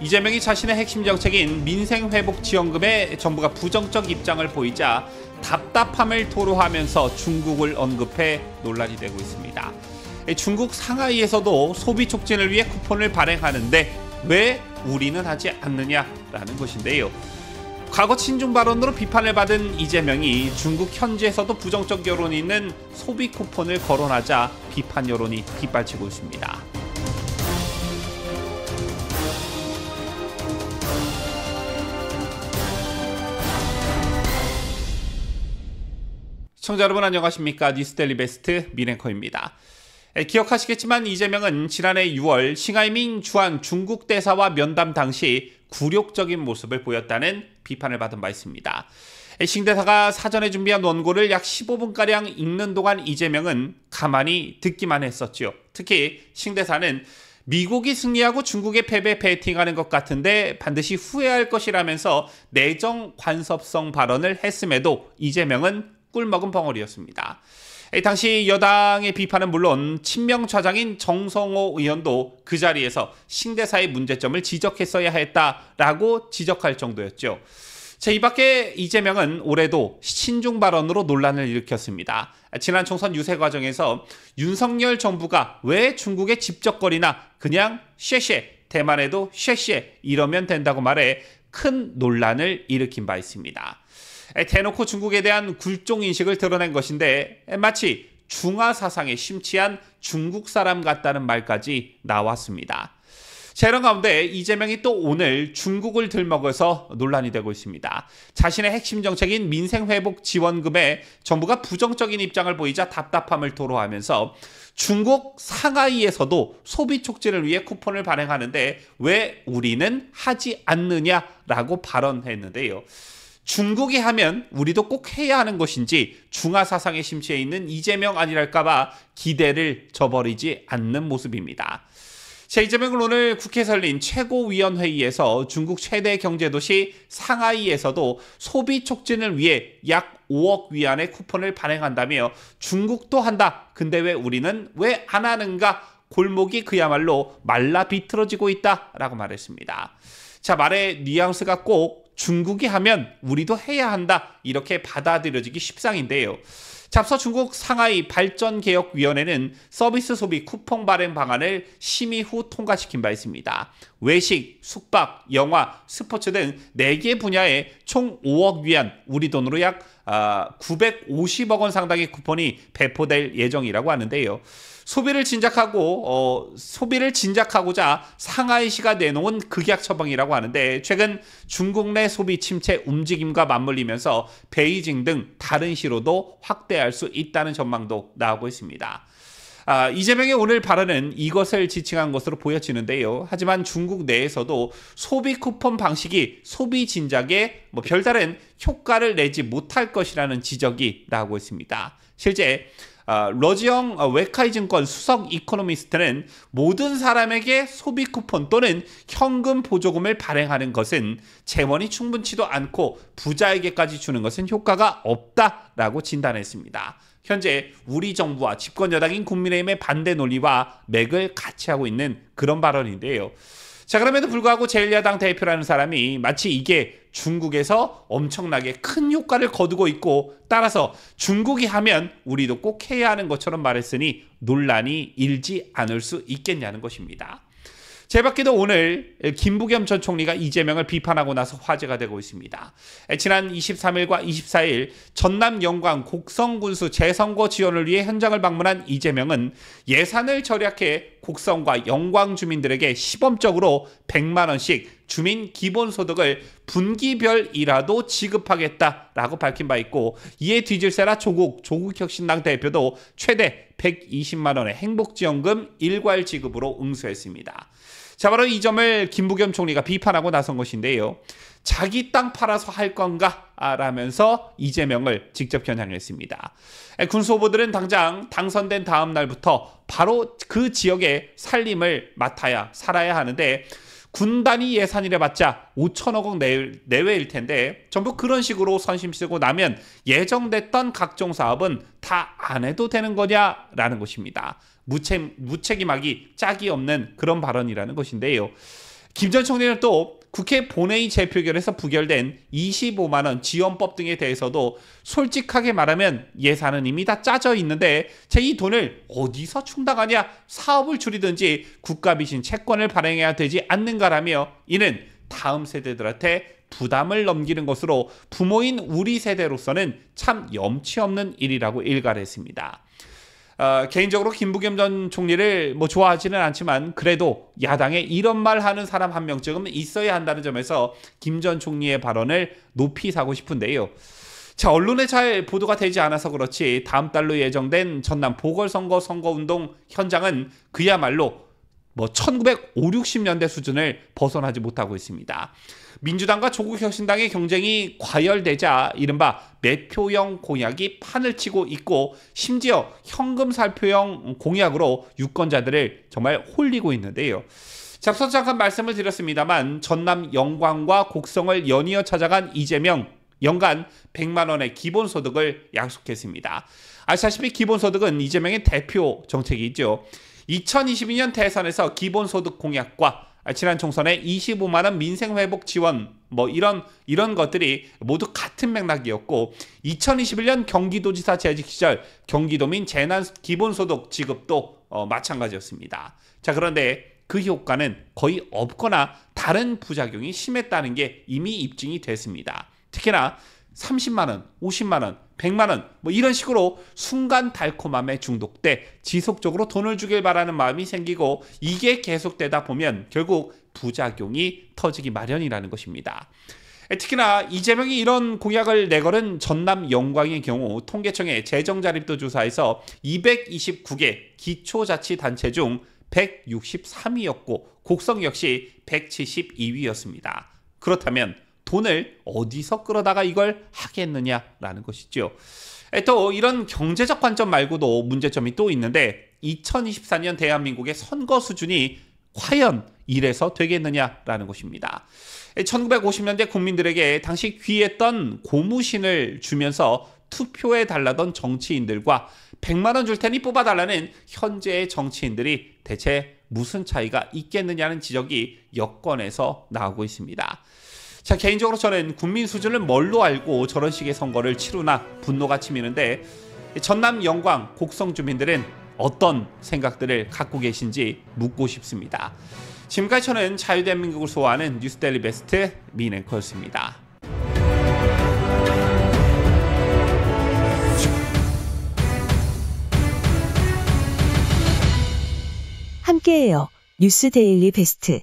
이재명이 자신의 핵심 정책인 민생회복지원금에 정부가 부정적 입장을 보이자 답답함을 토로하면서 중국을 언급해 논란이 되고 있습니다. 중국 상하이에서도 소비 촉진을 위해 쿠폰을 발행하는데 왜 우리는 하지 않느냐라는 것인데요. 과거 친중 발언으로 비판을 받은 이재명이 중국 현지에서도 부정적 여론이 있는 소비 쿠폰을 거론하자 비판 여론이 빗발치고 있습니다. 시청자 여러분 안녕하십니까? 뉴스데일리 베스트 민앵커입니다. 기억하시겠지만 이재명은 지난해 6월 싱하이밍 주한 중국 대사와 면담 당시 굴욕적인 모습을 보였다는 비판을 받은 바 있습니다. 싱 대사가 사전에 준비한 원고를 약 15분가량 읽는 동안 이재명은 가만히 듣기만 했었죠. 특히 싱 대사는 미국이 승리하고 중국의 패배 베팅하는 것 같은데 반드시 후회할 것이라면서 내정 간섭성 발언을 했음에도 이재명은 꿀먹은 벙어리였습니다. 당시 여당의 비판은 물론 친명 좌장인 정성호 의원도 그 자리에서 싱 대사의 문제점을 지적했어야 했다라고 지적할 정도였죠. 이 밖에 이재명은 올해도 친중 발언으로 논란을 일으켰습니다. 지난 총선 유세 과정에서 윤석열 정부가 왜 중국에 집적거리나 그냥 쉐쉐 대만에도 쉐쉐 이러면 된다고 말해 큰 논란을 일으킨 바 있습니다. 대놓고 중국에 대한 굴종인식을 드러낸 것인데 마치 중화 사상에 심취한 중국 사람 같다는 말까지 나왔습니다. 이런 가운데 이재명이 또 오늘 중국을 들먹여서 논란이 되고 있습니다. 자신의 핵심 정책인 민생회복지원금에 정부가 부정적인 입장을 보이자 답답함을 토로하면서 중국 상하이에서도 소비 촉진을 위해 쿠폰을 발행하는데 왜 우리는 하지 않느냐라고 발언했는데요. 중국이 하면 우리도 꼭 해야 하는 것인지 중화 사상에 심취해 있는 이재명 아니랄까봐 기대를 저버리지 않는 모습입니다. 이재명은 오늘 국회에서 열린 최고위원회의에서 중국 최대 경제도시 상하이에서도 소비 촉진을 위해 약 5억 위안의 쿠폰을 발행한다며 중국도 한다. 근데 왜 우리는 왜 안 하는가? 골목이 그야말로 말라 비틀어지고 있다라고 말했습니다. 말의 뉘앙스가 꼭 중국이 하면 우리도 해야 한다 이렇게 받아들여지기 십상인데요. 앞서 중국 상하이 발전개혁위원회는 서비스 소비 쿠폰 발행 방안을 심의 후 통과시킨 바 있습니다. 외식, 숙박, 영화, 스포츠 등 4개 분야에 총 5억 위안, 우리 돈으로 약 950억 원 상당의 쿠폰이 배포될 예정이라고 하는데요. 소비를 진작하고자 상하이시가 내놓은 극약 처방이라고 하는데 최근 중국 내 소비 침체 움직임과 맞물리면서 베이징 등 다른 시로도 확대할 수 있다는 전망도 나오고 있습니다. 이재명의 오늘 발언은 이것을 지칭한 것으로 보여지는데요. 하지만 중국 내에서도 소비 쿠폰 방식이 소비 진작에 별다른 효과를 내지 못할 것이라는 지적이 나오고 있습니다. 실제 러지영 웨카이증권 수석 이코노미스트는 모든 사람에게 소비 쿠폰 또는 현금 보조금을 발행하는 것은 재원이 충분치도 않고 부자에게까지 주는 것은 효과가 없다라고 진단했습니다. 현재 우리 정부와 집권 여당인 국민의힘의 반대 논리와 맥을 같이 하고 있는 그런 발언인데요. 그럼에도 불구하고 제1야당 대표라는 사람이 마치 이게 중국에서 엄청나게 큰 효과를 거두고 있고 따라서 중국이 하면 우리도 꼭 해야 하는 것처럼 말했으니 논란이 일지 않을 수 있겠냐는 것입니다. 제밖에도 오늘 김부겸 전 총리가 이재명을 비판하고 나서 화제가 되고 있습니다. 지난 23일과 24일 전남 영광 곡성군수 재선거 지원을 위해 현장을 방문한 이재명은 예산을 절약해 곡성과 영광 주민들에게 시범적으로 100만 원씩 주민 기본소득을 분기별이라도 지급하겠다라고 밝힌 바 있고 이에 뒤질세라 조국혁신당 대표도 최대 120만 원의 행복지원금 일괄 지급으로 응수했습니다. 바로 이 점을 김부겸 총리가 비판하고 나선 것인데요. 자기 땅 팔아서 할 건가? 라면서 이재명을 직접 겨냥했습니다. 군수 후보들은 당장 당선된 다음 날부터 바로 그 지역의 살림을 맡아야 살아야 하는데 군 단위 예산이라 봤자 5천억 원 내외일 텐데 전부 그런 식으로 선심 쓰고 나면 예정됐던 각종 사업은 다 안 해도 되는 거냐라는 것입니다. 무책임하기 짝이 없는 그런 발언이라는 것인데요. 김 전 총리는 또 국회 본회의 재표결에서 부결된 25만 원 지원법 등에 대해서도 솔직하게 말하면 예산은 이미 다 짜져 있는데 이 돈을 어디서 충당하냐, 사업을 줄이든지 국가 빚인 채권을 발행해야 되지 않는가라며 이는 다음 세대들한테 부담을 넘기는 것으로 부모인 우리 세대로서는 참 염치 없는 일이라고 일갈했습니다. 개인적으로 김부겸 전 총리를 좋아하지는 않지만 그래도 야당에 이런 말 하는 사람 한 명쯤은 있어야 한다는 점에서 김 전 총리의 발언을 높이 사고 싶은데요. 자, 언론에 잘 보도가 되지 않아서 그렇지 다음 달로 예정된 전남 보궐선거 선거운동 현장은 그야말로 1950, 60년대 수준을 벗어나지 못하고 있습니다. 민주당과 조국혁신당의 경쟁이 과열되자 이른바 매표형 공약이 판을 치고 있고 심지어 현금 살표형 공약으로 유권자들을 정말 홀리고 있는데요. 앞서 잠깐 말씀을 드렸습니다만 전남 영광과 곡성을 연이어 찾아간 이재명, 연간 100만 원의 기본소득을 약속했습니다. 아시다시피 기본소득은 이재명의 대표 정책이죠. 2022년 대선에서 기본소득 공약과 지난 총선에 25만 원 민생회복 지원 이런 것들이 모두 같은 맥락이었고 2021년 경기도지사 재직 시절 경기도민 재난 기본소득 지급도 마찬가지였습니다. 자, 그런데 그 효과는 거의 없거나 다른 부작용이 심했다는 게 이미 입증이 됐습니다. 특히나 30만 원, 50만 원, 100만 원 이런 식으로 순간 달콤함에 중독돼 지속적으로 돈을 주길 바라는 마음이 생기고 이게 계속되다 보면 결국 부작용이 터지기 마련이라는 것입니다. 특히나 이재명이 이런 공약을 내걸은 전남 영광의 경우 통계청의 재정자립도 조사에서 229개 기초자치단체 중 163위였고 곡성 역시 172위였습니다. 그렇다면 돈을 어디서 끌어다가 이걸 하겠느냐라는 것이죠. 또 이런 경제적 관점 말고도 문제점이 또 있는데 2024년 대한민국의 선거 수준이 과연 이래서 되겠느냐라는 것입니다. 1950년대 국민들에게 당시 귀했던 고무신을 주면서 투표해 달라던 정치인들과 100만 원 줄 테니 뽑아달라는 현재의 정치인들이 대체 무슨 차이가 있겠느냐는 지적이 여권에서 나오고 있습니다. 자, 개인적으로 저는 국민 수준을 뭘로 알고 저런 식의 선거를 치르나 분노가 치미는데 전남 영광 곡성 주민들은 어떤 생각들을 갖고 계신지 묻고 싶습니다. 지금까지 저는 자유대한민국을 소화하는 뉴스데일리 베스트 민앵커였습니다. 함께해요. 뉴스데일리 베스트.